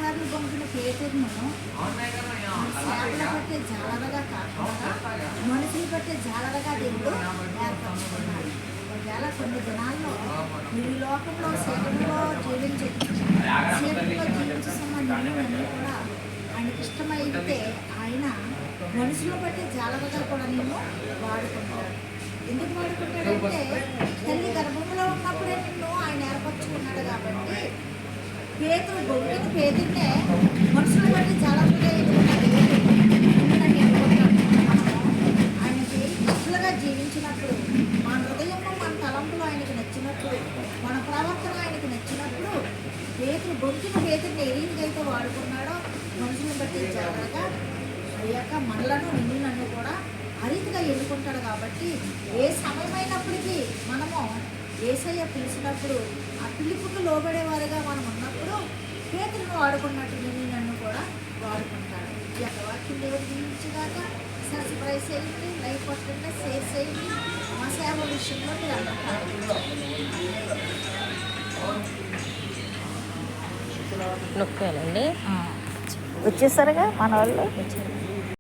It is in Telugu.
సార్లు పంపిన పేతురును సేవలు పట్టే జాలరగా కాకుండా మనుషులు పట్టే జాలరగా దేవుడు ఏర్పరచుకున్నాడు. ఒకవేళ కొన్ని దినాల్లో ఈ లోకంలో శరీరంలో జీవించుతున్న నిన్ను కూడా ఆయనకి ఇష్టమైతే ఆయన మనుషులు బట్టి జాలరగా కూడా నేను వాడుకుంటాడు. ఎందుకు వాడుకుంటాడంటే తల్లి గర్భంలో ఉన్నప్పుడే నిన్ను ఆయన ఏర్పరచుకున్నాడు కాబట్టి పేతురు బొమ్మిన పేతుర్నే మనుషులు బట్టి జాలరగా ఆయనకి ఇష్టలుగా జీవించినప్పుడు మన హృదయంలో మన తలంపులు ఆయనకు నచ్చినప్పుడు మన ప్రవర్తన ఆయనకు నచ్చినప్పుడు పేతురు బొమ్మిన పేతుర్ని ఏ రీతిగా అయితే వాడుకున్నాడో మనుషులను బట్టి జాలరగా అయ్యాక మనలను నిన్ను నన్ను కూడా ఆ రీతిగా ఎన్నుకుంటాడు. కాబట్టి ఏ సమయమైనప్పటికీ మనము యేసయ్య పిలిచినప్పుడు ఆ పిలుపుకు లోబడేవారుగా మనం ఉన్నప్పుడు పేతురును వాడుకున్నట్టు నిన్ను నన్ను కూడా వాడుకుంటాడు. ఈ యొక్క వాక్యం దేవుడు దీవించగాక. సబ్స్క్రైబ్ చేయండి, లైక్ కొట్టండి, షేర్ చేయండి. మా సేవ విషయంలో మీరు అందరూ నొక్కాలండి. వచ్చేసారుగా మన వాళ్ళు.